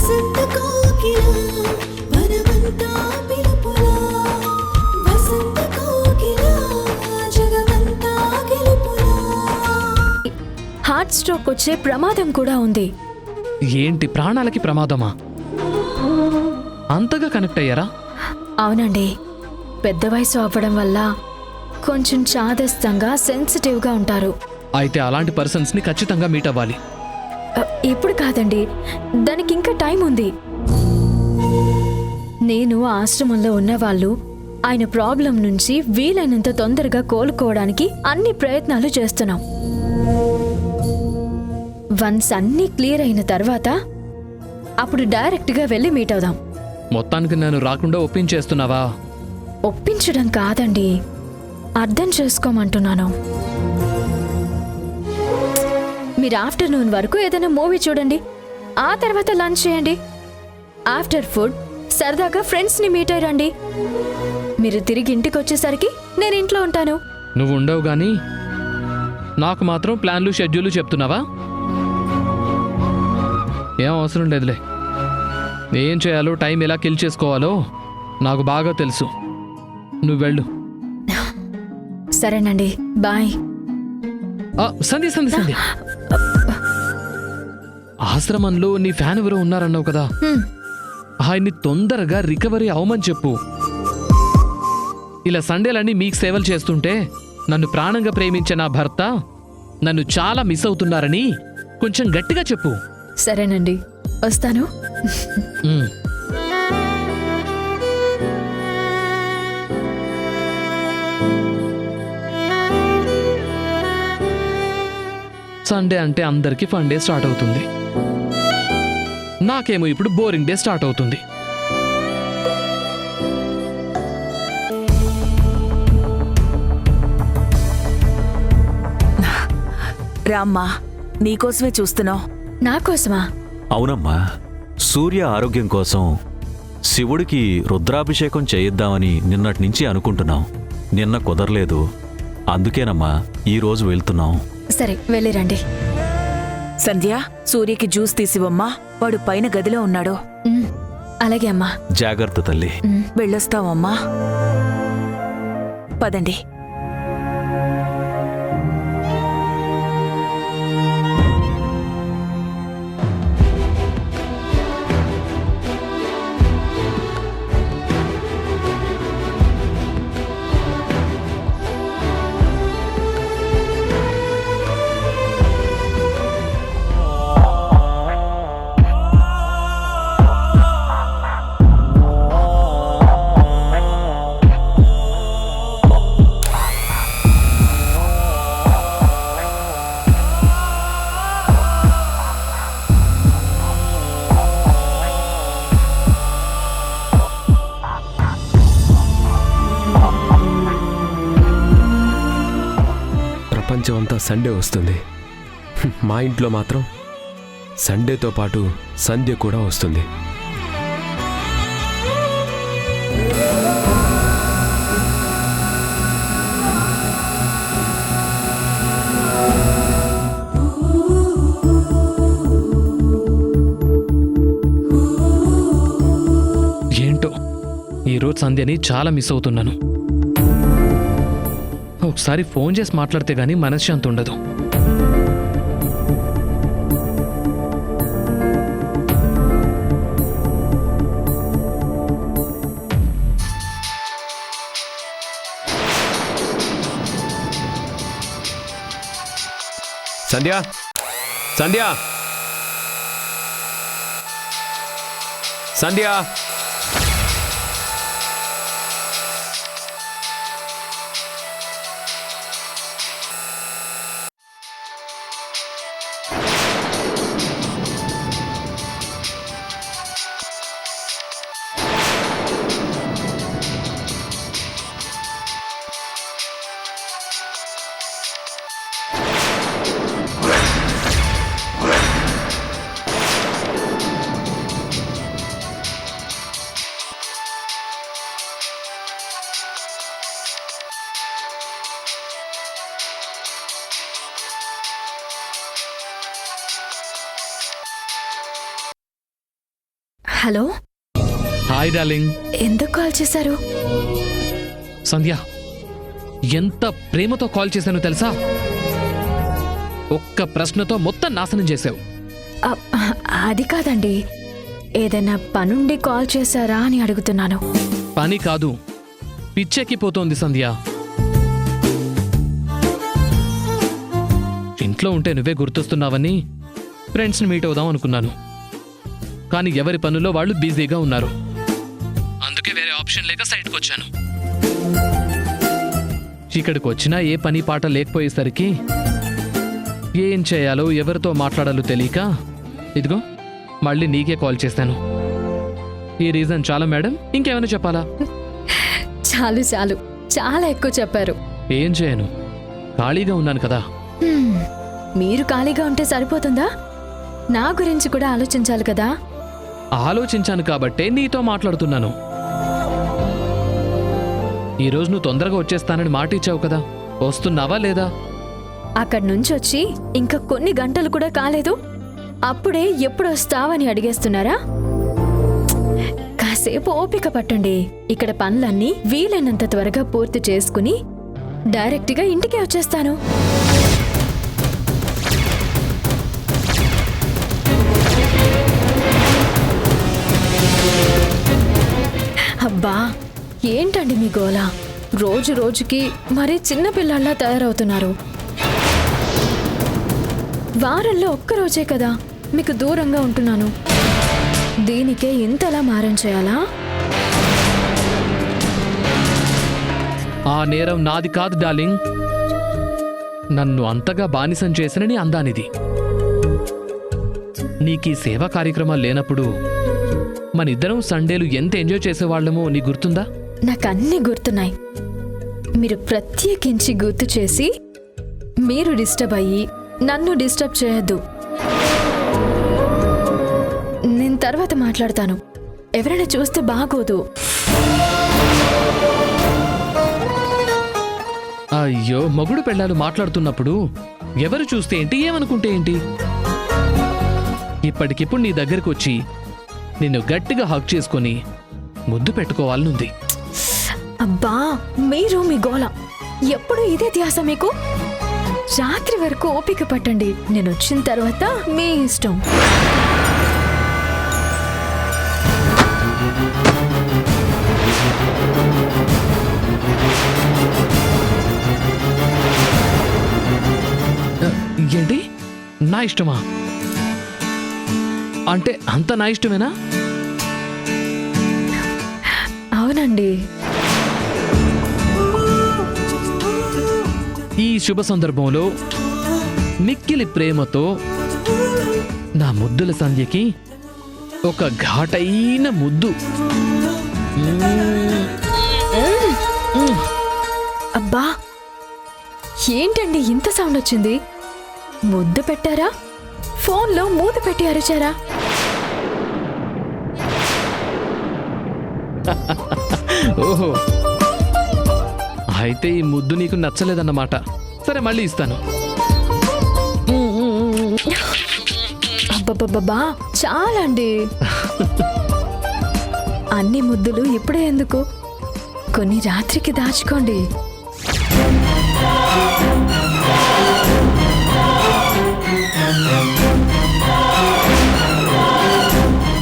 వసంత కోకిల వనమంతా పిలుపులా వసంత కోకిల జగమంతా గెలుపులా. Heart stroke వచ్చే ప్రమాదం కూడా ఉంది. ఏంటి, ప్రాణాలకి ప్రమాదమా? అంతగా కనెక్ట్ అయ్యారా? అవునండి, పెద్ద వయసు అవ్వడం వల్ల కొంచెం చాదస్తంగా సెన్సిటివ్గా ఉంటారు. అయితే అలాంటి పర్సన్స్ని ఖచ్చితంగా మీట్ అవ్వాలి. ఇప్పుడు కాదండి, దానికి ఇంకా టైం ఉంది. నేను ఆశ్రమంలో ఉన్నవాళ్ళు ఆయన ప్రాబ్లం నుంచి వీలైనంత తొందరగా కోలుకోవడానికి అన్ని ప్రయత్నాలు చేస్తున్నాం. వన్స్ అన్నీ క్లియర్ అయిన తర్వాత అప్పుడు డైరెక్ట్గా వెళ్ళి మీట్ అవుదాం. మొత్తానికి నేను రాకుండా ఒప్పించేస్తున్నావా? ఒప్పించడం కాదండి, అర్థం చేసుకోమంటున్నాను. మీరు ఆఫ్టర్నూన్ వరకు ఏదైనా మూవీ చూడండి, ఆ తర్వాత లంచ్ చేయండి. ఆఫ్టర్ ఫుడ్ సరదాగా ఫ్రెండ్స్ని మీట్ అయ్యండి. మీరు తిరిగి ఇంటికి వచ్చేసరికి నేను ఇంట్లో ఉంటాను. నువ్వు ఉండవు గానీ నాకు మాత్రం ప్లాన్లు షెడ్యూలు చెప్తున్నావా? ఏం అవసరం లేదులే. ఏం చేయాలో, టైం ఎలా కిల్ చేసుకోవాలో నాకు బాగా తెలుసు. నువ్వు వెళ్ళు. సరేనండి, బాయ్. సంధ్య సంధ్య సంధ్య, ఆశ్రమంలో నీ ఫ్యాన్ ఎవరో ఉన్నారన్నావు కదా, ఆయన్ని తొందరగా రికవరీ అవమని చెప్పు. ఇలా సండేలన్నీ మీకు సేవలు చేస్తుంటే నన్ను ప్రాణంగా ప్రేమించే నా భర్త నన్ను చాలా మిస్ అవుతున్నారని కొంచెం గట్టిగా చెప్పు. సరేనండి, వస్తాను. సండే అంటే అందరికీ ఫన్ డే స్టార్ట్ అవుతుంది. నాకేమో ఇప్పుడు బోరింగ్ డే స్టార్ట్ అవుతుంది. రామ్మా, నీకోసమే చూస్తున్నావు. నాకోసమా? అవునమ్మా, సూర్య ఆరోగ్యం కోసం శివుడికి రుద్రాభిషేకం చేయిద్దామని నిన్నటి నుంచి అనుకుంటున్నాం. నిన్న కుదరలేదు, అందుకేనమ్మా ఈరోజు వెళ్తున్నాం. సరే, వెళ్ళిరండి. సంధ్య, సూర్యకి జ్యూస్ తీసివమ్మా, వాడు పైన గదిలో ఉన్నాడు. అలాగే అమ్మా. జాగ్రత్త తల్లి. వెళ్ళొస్తావమ్మా. పదండి. ప్రపంచం అంతా సండే వస్తుంది, మా ఇంట్లో మాత్రం సండేతో పాటు సంధ్య కూడా వస్తుంది. ఏంటో ఈరోజు సంధ్యని చాలా మిస్ అవుతున్నాను. ఒకసారి ఫోన్ చేసి మాట్లాడితే గానీ మనశ్శాంతి ఉండదు. Sandhya, Sandhya, Sandhya. Hello, hi darling. ఎందుకు కాల్ చేశారు? సంధ్య, ఎంత ప్రేమతో కాల్ చేశానో తెలుసా? ఒక్క ప్రశ్నతో మొత్తం నాశనం చేశావు. అది కాదండి, ఏదైనా పనుండి కాల్ చేశారా అని అడుగుతున్నాను. పని కాదు, పిచ్చెక్కిపోతోంది సంధ్య. ఇంట్లో ఉంటే నువ్వే గుర్తొస్తున్నావని ఫ్రెండ్స్ని మీట్ అవుదాం అనుకున్నాను. కానీ ఎవరి పనుల్లో వాళ్ళు బిజీగా ఉన్నారు. అందుకే వేరే ఆప్షన్ లేక సైట్కి వచ్చాను. ఇక్కడికి వచ్చినా ఏ పని పాట లేకపోయేసరికి ఏం చేయాలో ఎవరితో మాట్లాడాలో తెలియక ఇదిగో మళ్ళీ నీకే కాల్ చేశాను. ఈ రీజన్ చాలా మేడం, ఇంకేమైనా చెప్పాలా? చాలు చాలు, చాలా ఎక్కువ చెప్పారు. ఏం చేయను, ఖాళీగా ఉన్నాను కదా. మీరు ఖాళీగా ఉంటే సరిపోతుందా? నా గురించి కూడా ఆలోచించాలి కదా. ఆలోచించాను కాబట్టే నీతో మాట్లాడుతున్నాను. ఈరోజు నువ్వు తొందరగా వచ్చేస్తానని మాట ఇచ్చావు కదా, వస్తున్నావా లేదా? అక్కడి నుంచి వచ్చి ఇంకా కొన్ని గంటలు కూడా కాలేదు, అప్పుడే ఎప్పుడు వస్తావని అడిగేస్తున్నారా? కాసేపు ఓపిక పట్టండి. ఇక్కడ పనులన్నీ వీలైనంత త్వరగా పూర్తి చేసుకుని డైరెక్ట్గా ఇంటికే వచ్చేస్తాను. అబ్బా, ఏంటండి మీ గోల? రోజు రోజుకి మరీ చిన్నపిల్లల్లా తయారవుతున్నారు. వారంలో ఒక్కరోజే కదా మీకు దూరంగా ఉంటున్నాను, దీనికే ఇంతలా మారం చేయాలా? ఆ నేరం నాది కాదు డార్లింగ్. నన్ను అంతగా బానిసం చేసినని అందానిది. నీకీ సేవా కార్యక్రమాలు లేనప్పుడు మనిద్దరం సండేలు ఎంత ఎంజాయ్ చేసేవాళ్ళమో నీ గుర్తుందా? నాకన్నీ గుర్తున్నాయి. మీరు ప్రత్యేకించి గుర్తు చేసి మీరు డిస్టర్బ్ అయ్యి నన్ను డిస్టర్బ్ చేయొద్దు. నేను తర్వాత మాట్లాడతాను, ఎవరైనా చూస్తే బాగోదు. అయ్యో, మొగుడు పెళ్ళాలు మాట్లాడుతున్నప్పుడు ఎవరు చూస్తే ఏంటి, ఏమనుకుంటే ఏంటి? ఇప్పటికిప్పుడు నీ దగ్గరకు వచ్చి నిన్ను గట్టిగా హక్ చేసుకొని ముద్దు పెట్టుకోవాలనుంది. అబ్బా, మీరు మీ గోల ఎప్పుడు ఇదే ధ్యాస మీకు? రాత్రి వరకు ఓపిక పట్టండి, నేను వచ్చిన తర్వాత మీ ఇష్టం. ఏంటి, నా ఇష్టమా? అంటే అంత నా ఇష్టమేనా? అవునండి. ఈ శుభ సందర్భంలో మిక్కిలి ప్రేమతో నా ముద్దుల సంధ్యకి ఒక ఘాటైన ముద్దు. అబ్బా, ఏంటండి ఇంత సౌండ్ వచ్చింది? ముద్దు పెట్టారా? ఫోన్లో మూత పెట్టి అరిచారా? ఓహో, అయితే ఈ ముద్దు నీకు నచ్చలేదన్నమాట. సరే, మళ్ళీ ఇస్తాను. అబ్బబ్బబ్బా, చాలండి. అన్ని ముద్దులు ఇప్పుడే ఎందుకు? కొన్ని రాత్రికి దాచుకోండి.